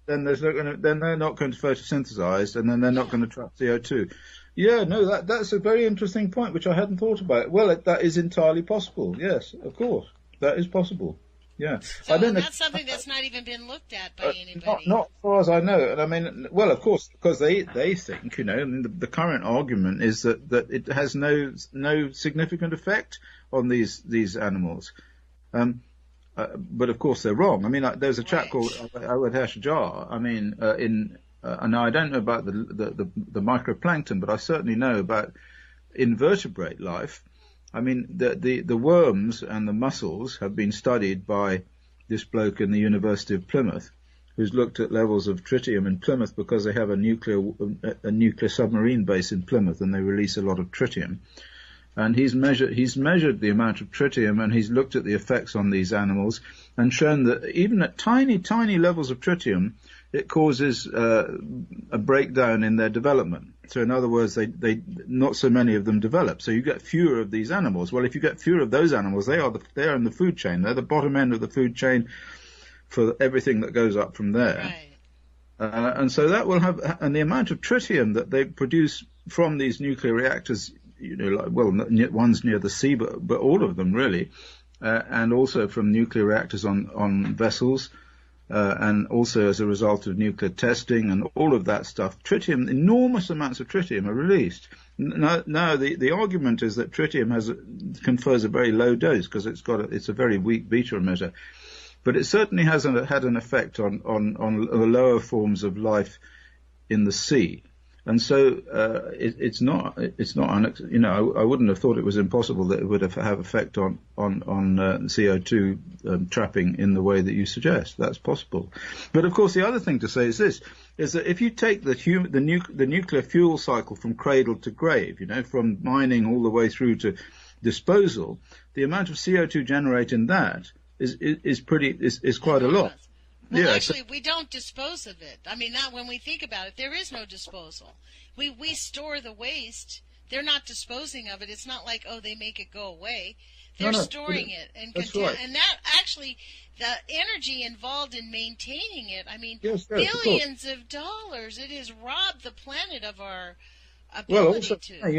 then they're not going to photosynthesize, and then they're not going to trap CO2. Yeah, no, that's a very interesting point, which I hadn't thought about. Well, that is entirely possible. Yes, of course, that is possible. Yeah. So that's something that's not even been looked at by anybody. Not as far as I know. And well, of course, because they think, the current argument is that it has no significant effect on these animals. But of course they're wrong. There's a chap called Awadhesh Jha. And I don't know about the microplankton, but I certainly know about invertebrate life. The worms and the mussels have been studied by this bloke in the University of Plymouth, who's looked at levels of tritium in Plymouth because they have a nuclear submarine base in Plymouth, and they release a lot of tritium. And he's measured the amount of tritium, and he's looked at the effects on these animals and shown that even at tiny, tiny levels of tritium, it causes a breakdown in their development. So in other words, they not so many of them develop. So you get fewer of these animals. Well, if you get fewer of those animals, they are in the food chain. They're the bottom end of the food chain for everything that goes up from there. Right. And so that will have, and the amount of tritium that they produce from these nuclear reactors, one's near the sea, but all of them really, and also from nuclear reactors on vessels. And also as a result of nuclear testing and all of that stuff, tritium, enormous amounts of tritium are released. Now the argument is that tritium confers a very low dose because it's a very weak beta emitter, but it certainly has had an effect on the lower forms of life in the sea. And so it's not I wouldn't have thought it was impossible that it would have effect on CO2 trapping in the way that you suggest. That's possible. But of course, the other thing to say is this: is that if you take the nuclear fuel cycle from cradle to grave, from mining all the way through to disposal, the amount of CO2 generated in that is quite a lot. Well, actually, we don't dispose of it. Not when we think about it. There is no disposal. We store the waste. They're not disposing of it. It's not like, they make it go away. They're storing it and right. And that actually, the energy involved in maintaining it. Yes, billions of dollars. It has robbed the planet of our ability well, also, to.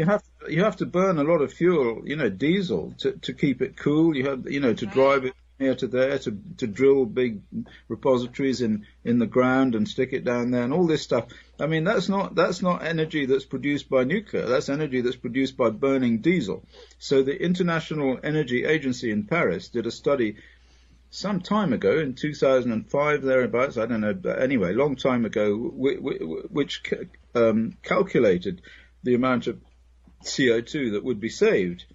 You have to burn a lot of fuel, diesel to keep it cool. You have, to drive it here to there, to drill big repositories in the ground and stick it down there and all this stuff. That's not energy that's produced by nuclear. That's energy that's produced by burning diesel. So the International Energy Agency in Paris did a study some time ago, in 2005, thereabouts, I don't know, but anyway, long time ago, which calculated the amount of CO2 that would be saved,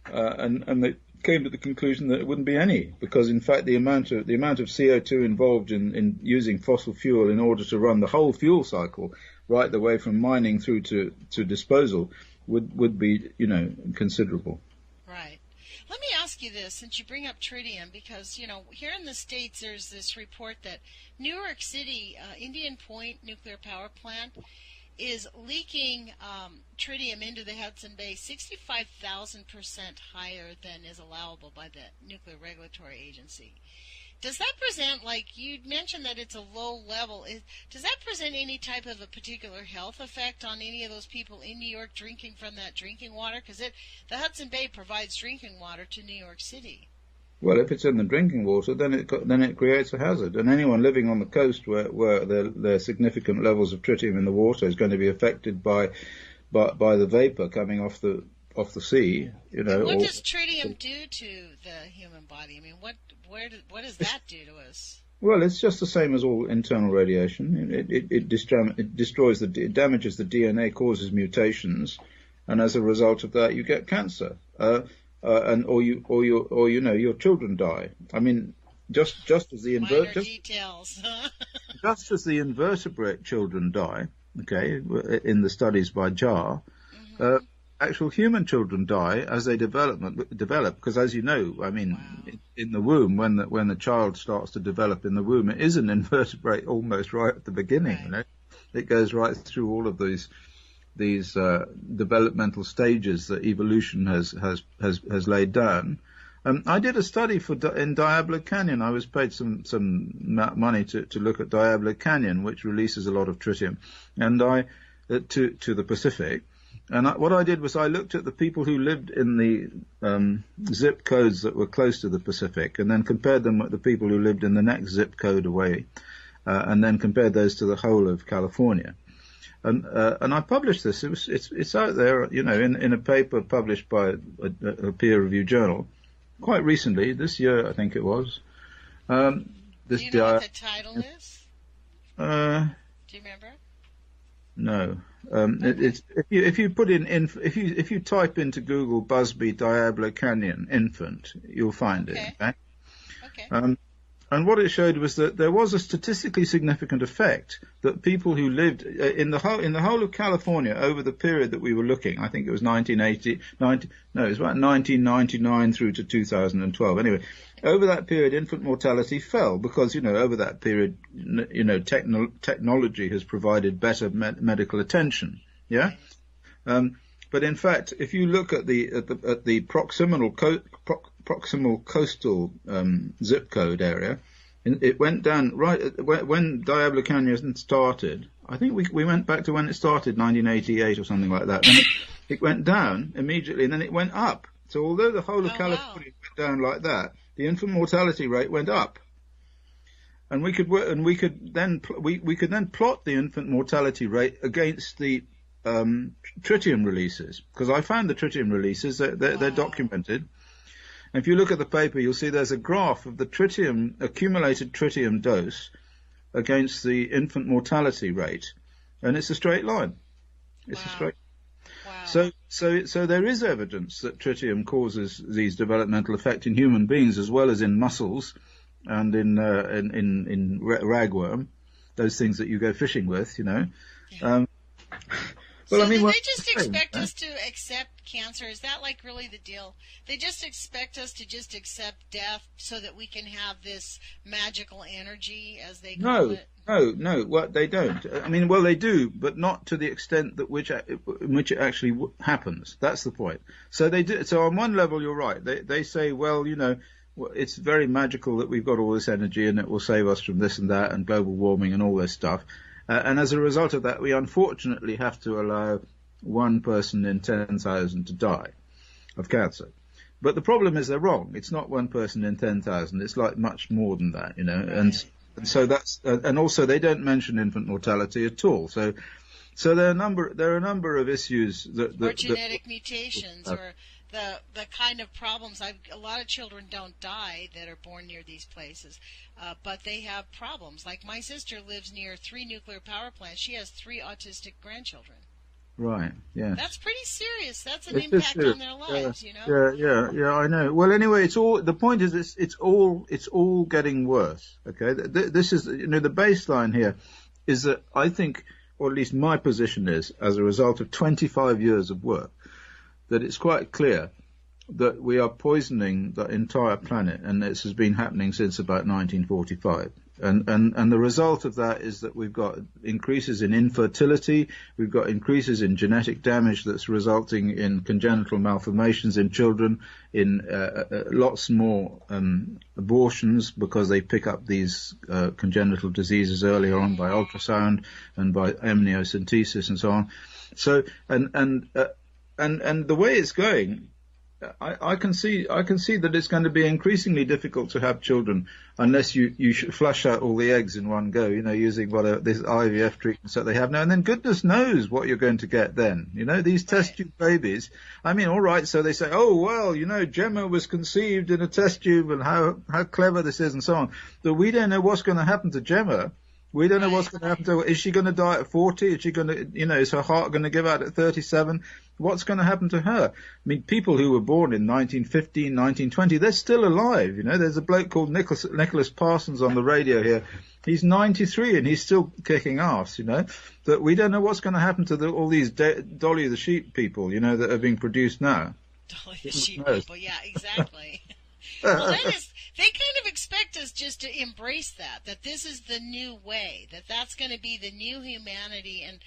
and they came to the conclusion that it wouldn't be any, because in fact the amount of CO2 involved in using fossil fuel in order to run the whole fuel cycle, right the way from mining through to disposal, would be, considerable. Right. Let me ask you this, since you bring up tritium, because, here in the States there's this report that New York City, Indian Point nuclear power plant is leaking tritium into the Hudson Bay 65,000% higher than is allowable by the Nuclear Regulatory Agency. Does that present, like you mentioned that it's a low level, does that present any type of a particular health effect on any of those people in New York drinking from that drinking water? Because the Hudson Bay provides drinking water to New York City. Well, if it's in the drinking water, then it creates a hazard, and anyone living on the coast where there are significant levels of tritium in the water is going to be affected by the vapor coming off the sea. What does tritium do to the human body? I mean, what does that do to us? Well, it's just the same as all internal radiation. It destroys it damages the DNA, causes mutations, and as a result of that, you get cancer. Or your children die. I mean, just as the just as the invertebrate children die, okay, in the studies by Jar, actual human children die as they develop, because as you know, I mean, in the womb, when the child starts to develop in the womb, it is an invertebrate almost right at the beginning. Right. It goes right through all of these developmental stages that evolution has laid down. I did a study in Diablo Canyon. I was paid some money to look at Diablo Canyon, which releases a lot of tritium, and to the Pacific. And what I did was I looked at the people who lived in the zip codes that were close to the Pacific, and then compared them with the people who lived in the next zip code away, and then compared those to the whole of California. And I published this. It's out there, in a paper published by a peer-reviewed journal quite recently, this year I think it was. Do you know what the title is? Do you remember? No. It's if you type into Google Busby Diablo Canyon infant, you'll find it. Okay. And what it showed was that there was a statistically significant effect that people who lived in the whole of California over the period that we were looking, I think it was it was about 1999 through to 2012. Anyway, over that period, infant mortality fell because, over that period, technology has provided better medical attention. Yeah. But in fact, if you look at the proximal coastal zip code area, it went down right when Diablo Canyon started. I think we went back to when it started, 1988 or something like that. And it went down immediately, and then it went up. So although the whole of California went down like that, the infant mortality rate went up. And we could then plot the infant mortality rate against the tritium releases, because I found the tritium releases, they're documented. And if you look at the paper, you'll see there's a graph of the accumulated tritium dose against the infant mortality rate, and it's a straight line. It's a straight. Wow. So there is evidence that tritium causes these developmental effects in human beings as well as in mussels and in ragworm, those things that you go fishing with, Yeah. Well, so they just expect us to accept cancer? Is that like really the deal? They just expect us to just accept death so that we can have this magical energy, as they call it? No. Well, they don't. I mean, well, they do, but not to the extent in which it actually happens. That's the point. So they do. So on one level, you're right. They say, well, it's very magical that we've got all this energy and it will save us from this and that and global warming and all this stuff. And as a result of that, we unfortunately have to allow one person in 10,000 to die of cancer. But the problem is they're wrong. It's not one person in 10,000. It's like much more than that, And so that's and also they don't mention infant mortality at all. So there are a number of issues that or genetic mutations or the kind of problems. A lot of children don't die that are born near these places, but they have problems. Like my sister lives near 3 nuclear power plants. She has 3 autistic grandchildren. Right. Yeah. That's pretty serious. That's an impact on their lives, you know. Yeah. I know. Well, anyway, it's all. The point is, it's all getting worse. Okay. This is, the baseline here is that I think, or at least my position is, as a result of 25 years of work, that it's quite clear that we are poisoning the entire planet, and this has been happening since about 1945. And the result of that is that we've got increases in infertility, we've got increases in genetic damage that's resulting in congenital malformations in children, in lots more abortions because they pick up these congenital diseases earlier on by ultrasound and by amniocentesis and so on. So and the way it's going, I can see that it's going to be increasingly difficult to have children unless you flush out all the eggs in one go, using this IVF treatment that they have now. And then goodness knows what you're going to get then. These test tube babies. I mean, all right, so they say, oh, well, Gemma was conceived in a test tube and how clever this is and so on. But we don't know what's going to happen to Gemma. We don't know what's going to happen to her. Is she going to die at 40? Is she going to, is her heart going to give out at 37? What's going to happen to her? I mean, people who were born in 1915, 1920, they're still alive. There's a bloke called Nicholas Parsons on the radio here. He's 93 and he's still kicking ass, But we don't know what's going to happen to all these Dolly the Sheep people, that are being produced now. Dolly the Sheep people, yeah, exactly. Well, they kind of expect us just to embrace that this is the new way, that's going to be the new humanity. And,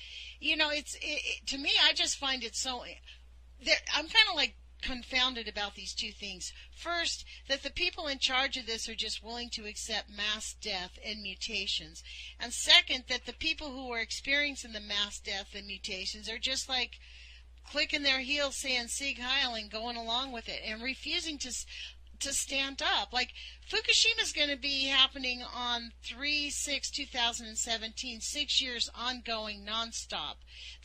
to me, I just find it so, I'm kind of like confounded about these two things. First, that the people in charge of this are just willing to accept mass death and mutations. And second, that the people who are experiencing the mass death and mutations are just like clicking their heels saying Sieg Heil and going along with it and refusing to stand up. Like Fukushima's going to be happening on 3/6/2017, 6 years ongoing nonstop.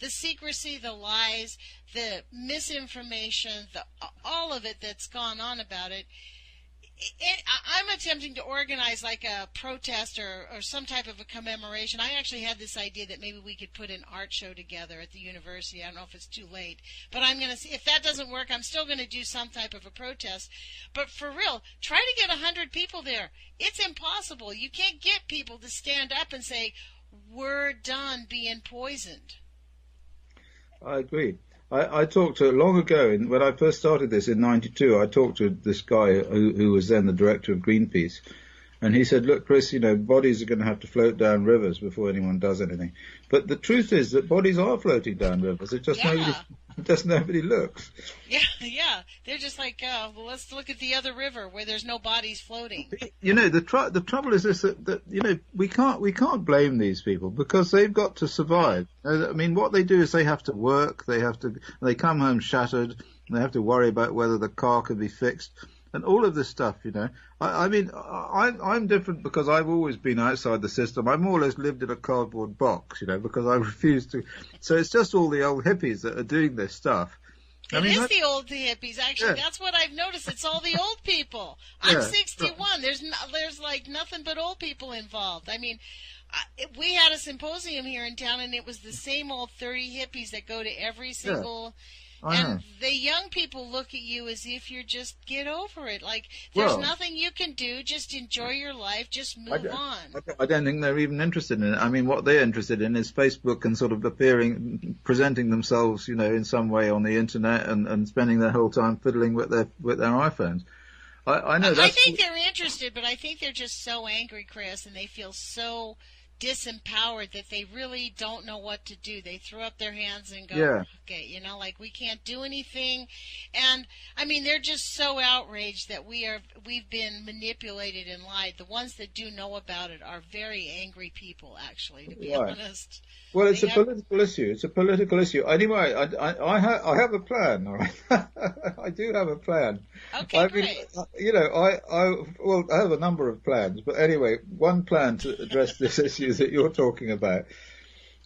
The secrecy, the lies, the misinformation, all of it that's gone on about it. I'm attempting to organize like a protest or some type of a commemoration. I actually had this idea that maybe we could put an art show together at the university. I don't know if it's too late, but I'm going to see. If that doesn't work, I'm still going to do some type of a protest. But for real, try to get 100 people there. It's impossible. You can't get people to stand up and say, we're done being poisoned. I agree. I talked to, long ago, when I first started this in 92, I talked to this guy who was then the director of Greenpeace. And he said, look, Chris, bodies are going to have to float down rivers before anyone does anything. But the truth is that bodies are floating down rivers. It just nobody looks. Yeah. They're just like, well, let's look at the other river where there's no bodies floating. The trouble is this, that we can't blame these people because they've got to survive. I mean, what they do is they have to work. They come home shattered. They have to worry about whether the car can be fixed. And all of this stuff, I mean, I'm different because I've always been outside the system. I've more or less lived in a cardboard box, because I refuse to. So it's just all the old hippies that are doing this stuff. It is the old hippies, actually. Yeah. That's what I've noticed. It's all the old people. I'm 61. There's like nothing but old people involved. I mean, we had a symposium here in town, and it was the same old 30 hippies that go to every single. Yeah. And the young people look at you as if you're just get over it. Like, there's nothing you can do. Just enjoy your life. Just move on. I don't think they're even interested in it. I mean, what they're interested in is Facebook and sort of presenting themselves, in some way on the internet and spending their whole time fiddling with their iPhones. I know that's... I think they're interested, but I think they're just so angry, Chris, and they feel so disempowered that they really don't know what to do. They throw up their hands and go, okay, like we can't do anything. And I mean, they're just so outraged that we've been manipulated and lied. The ones that do know about it are very angry people, actually, to be honest. Well, it's a political issue. It's a political issue. Anyway, I have a plan. All right, I do have a plan. Okay, great. I have a number of plans, but anyway, one plan to address this issue that you're talking about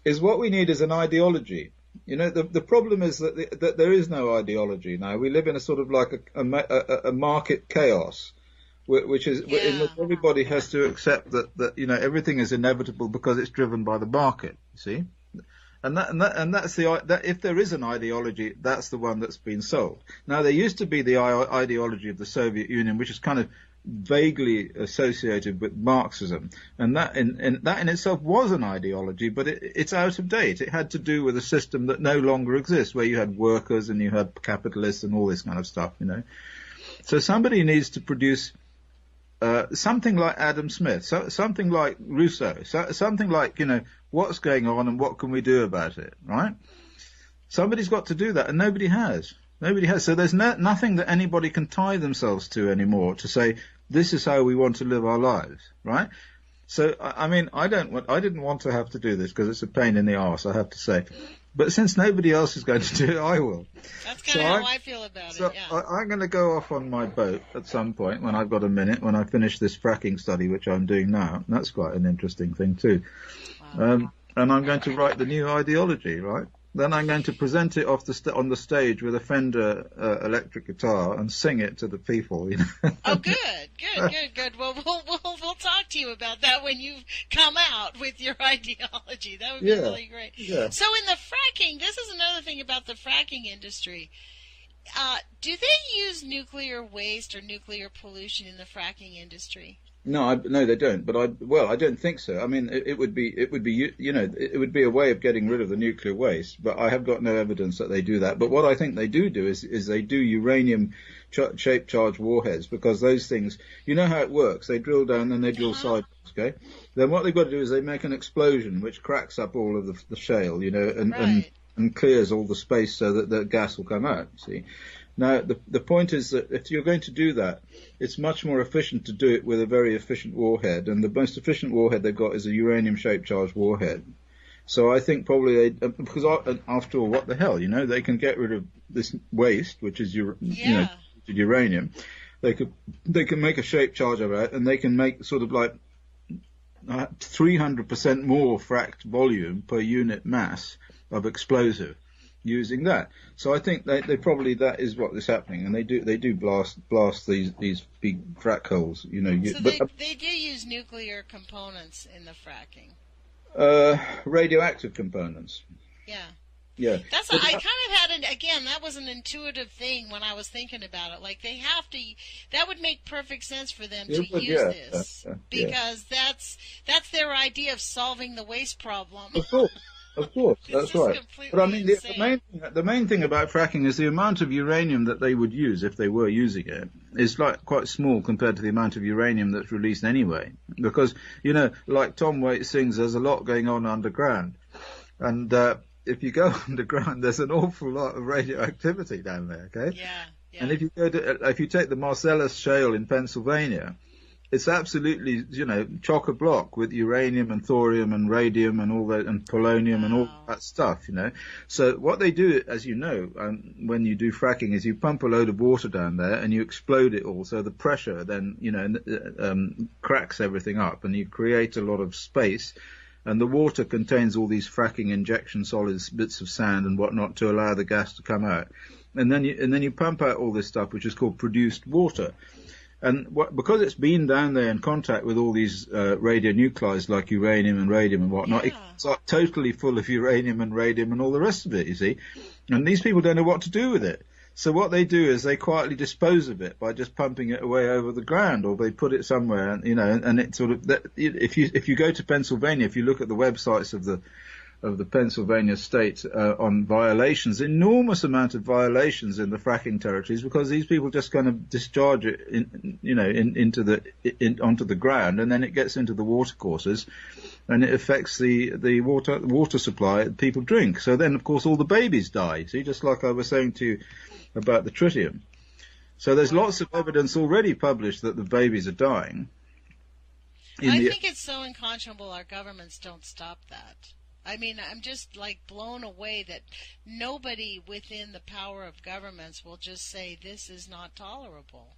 is what we need is an ideology. You know, the problem is that there is no ideology now. We live in a sort of like a market chaos, which is in which everybody has to accept that you know everything is inevitable because it's driven by the market. You see, and that's that if there is an ideology, that's the one that's been sold. Now there used to be the ideology of the Soviet Union, which is kind of vaguely associated with Marxism, and that in itself was an ideology, but it's out of date. It had to do with a system that no longer exists, where you had workers and you had capitalists and all this kind of stuff, you know. So somebody needs to produce something like Adam Smith, something like Rousseau, something like, you know, what's going on and what can we do about it, right? Somebody's got to do that, and nobody has. Nobody has. So there's nothing that anybody can tie themselves to anymore to say, this is how we want to live our lives, right? So, I mean, I didn't want to have to do this because it's a pain in the arse, I have to say. But since nobody else is going to do it, I will. That's kind of how I feel about it, yeah. I'm going to go off on my boat at some point when I've got a minute, when I finish this fracking study, which I'm doing now. And that's quite an interesting thing, too. Wow. And I'm going to write the new ideology, right? Then I'm going to present it on the stage with a Fender electric guitar and sing it to the people. You know? Oh, good. Well, we'll talk to you about that when you come out with your ideology. That would be really great. Yeah. So in the fracking, this is another thing about the fracking industry. Do they use nuclear waste or nuclear pollution in the fracking industry? No, they don't. But I don't think so. I mean, it would be, you know, it would be a way of getting rid of the nuclear waste. But I have got no evidence that they do that. But what I think they do is they do uranium shaped charge warheads, because those things, you know how it works. They drill down and they drill sideways. Okay. Then what they've got to do is they make an explosion which cracks up all of the shale, you know, and clears all the space so that the gas will come out. See. Now, the point is that if you're going to do that, it's much more efficient to do it with a very efficient warhead. And the most efficient warhead they've got is a uranium-shaped charged warhead. So I think probably because after all, what the hell, you know, they can get rid of this waste, which is uranium. They can make a shaped charge of it, and they can make sort of like 300% more fracked volume per unit mass of explosive using that. So I think they probably, that is what is happening, and they do blast these big frack holes, you know. So they do use nuclear components in the fracking. Radioactive components. Yeah. Yeah. That's I kind of had that was an intuitive thing when I was thinking about it. Like, they have to, that would make perfect sense for them to use this, because that's their idea of solving the waste problem. Of course, that's right. But I mean, the main thing about fracking is the amount of uranium that they would use if they were using it is like quite small compared to the amount of uranium that's released anyway. Because, you know, like Tom Waits sings, there's a lot going on underground, and if you go underground, there's an awful lot of radioactivity down there. Okay. Yeah. And if you take the Marcellus Shale in Pennsylvania, it's absolutely, you know, chock-a-block with uranium and thorium and radium and all that, and polonium and all that stuff, you know. So what they do, as you know, when you do fracking, is you pump a load of water down there and you explode it all. So the pressure then, you know, cracks everything up, and you create a lot of space. And the water contains all these fracking injection solids, bits of sand and whatnot, to allow the gas to come out. And then you pump out all this stuff, which is called produced water. And because it's been down there in contact with all these radionuclides like uranium and radium and whatnot, it's like totally full of uranium and radium and all the rest of it, you see. And these people don't know what to do with it. So what they do is they quietly dispose of it by just pumping it away over the ground, or they put it somewhere, and, you know, and it sort of, if you go to Pennsylvania, if you look at the websites of the Pennsylvania state on violations, enormous amount of violations in the fracking territories, because these people just kind of discharge it onto the ground, and then it gets into the watercourses, and it affects the water supply that people drink. So then, of course, all the babies die. See, just like I was saying to you about the tritium. So there's lots of evidence already published that the babies are dying. I think it's so unconscionable our governments don't stop that. I mean, I'm just like blown away that nobody within the power of governments will just say this is not tolerable.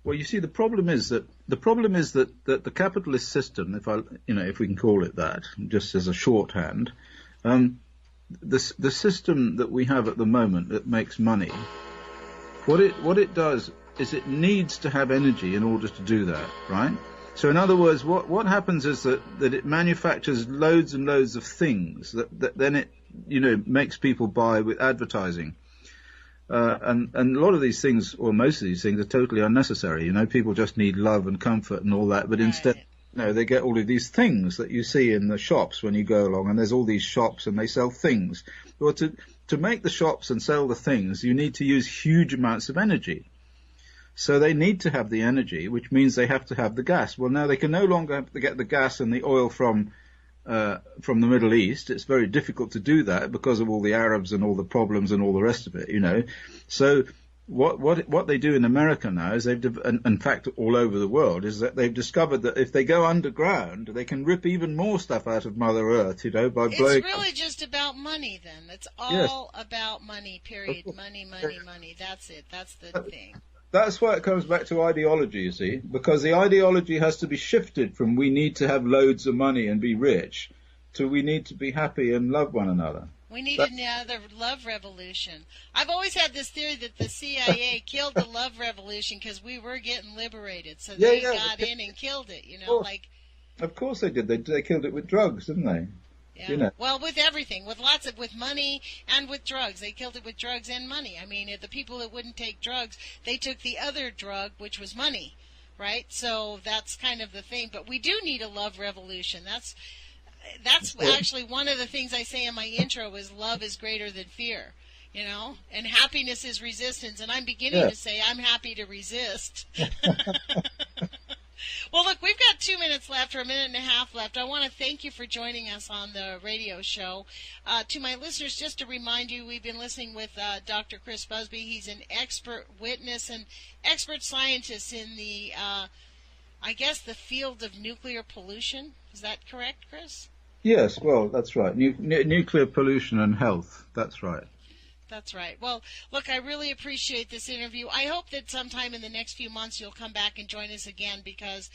Well, you see, the problem is that the capitalist system, if we can call it that, just as a shorthand, the system that we have at the moment that makes money, what it does is it needs to have energy in order to do that, right? So in other words, what happens is that it manufactures loads and loads of things that then it, makes people buy with advertising. And a lot of these things, or most of these things, are totally unnecessary. People just need love and comfort and all that, but instead, they get all of these things that you see in the shops when you go along, and there's all these shops and they sell things. Well, to make the shops and sell the things, you need to use huge amounts of energy. So they need to have the energy, which means they have to have the gas. Well, now they can no longer get the gas and the oil from the Middle East. It's very difficult to do that because of all the Arabs and all the problems and all the rest of it, So what they do in America now is in fact all over the world, is that they've discovered that if they go underground, they can rip even more stuff out of Mother Earth, by blowing. It's really just about money then. It's all about money, period. Money. That's it. That's the thing. That's why it comes back to ideology, you see, because the ideology has to be shifted from we need to have loads of money and be rich to we need to be happy and love one another. We need another love revolution. I've always had this theory that the CIA killed the love revolution because we were getting liberated, so they got in and killed it, Of course they did. They killed it with drugs, didn't they? Yeah. Well, with everything, with money and with drugs. They killed it with drugs and money. I mean, the people that wouldn't take drugs, they took the other drug, which was money, right? So that's kind of the thing. But we do need a love revolution. That's actually one of the things I say in my intro is love is greater than fear, and happiness is resistance. And I'm beginning to say I'm happy to resist. Well, look, we've got 2 minutes left, or a minute and a half left. I want to thank you for joining us on the radio show. To my listeners, just to remind you, we've been listening with Dr. Chris Busby. He's an expert witness and expert scientist in the, the field of nuclear pollution. Is that correct, Chris? Yes, well, that's right. Nuclear pollution and health, that's right. That's right. Well, look, I really appreciate this interview. I hope that sometime in the next few months you'll come back and join us again because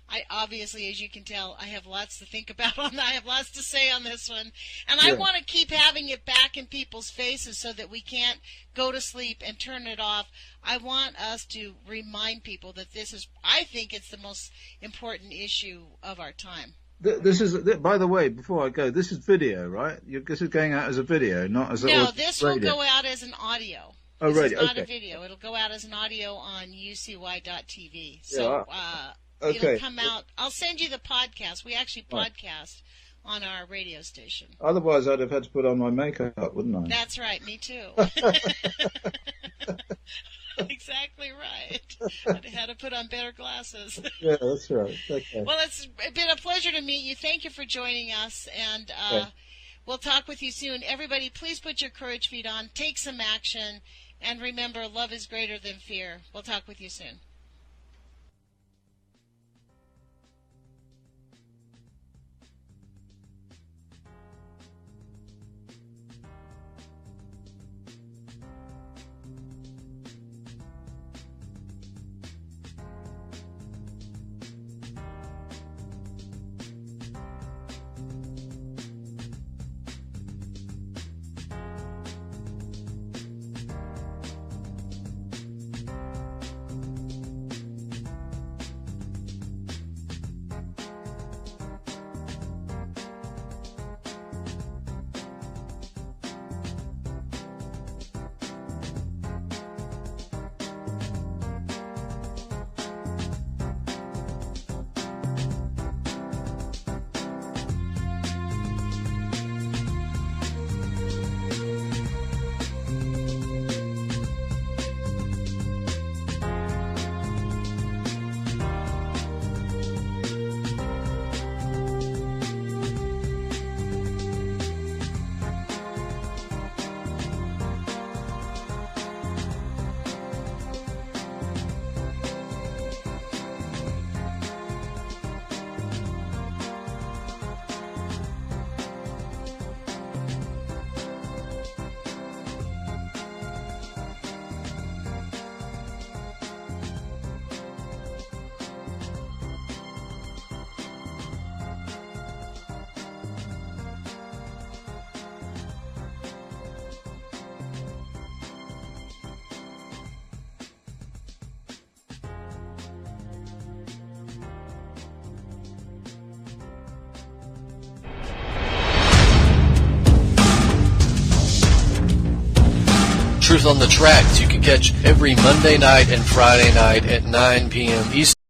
I obviously, as you can tell, I have lots to think about on that. I have lots to say on this one. And I want to keep having it back in people's faces so that we can't go to sleep and turn it off. I want us to remind people that this is, I think it's the most important issue of our time. This is, by the way, before I go, this is video, right? This is going out as a video, not as a radio. No, this will go out as an audio. Oh, radio. This is not a video. It'll go out as an audio on ucy.tv. So it'll come out. I'll send you the podcast. We actually podcast on our radio station. Otherwise, I'd have had to put on my makeup, wouldn't I? That's right. Me too. Exactly right. I had to put on better glasses. Yeah, that's right. Okay. Well, it's been a pleasure to meet you. Thank you for joining us, and we'll talk with you soon. Everybody, please put your courage feet on, take some action, and remember, love is greater than fear. We'll talk with you soon. Truth on the Tracks you can catch every Monday night and Friday night at 9 p.m. Eastern.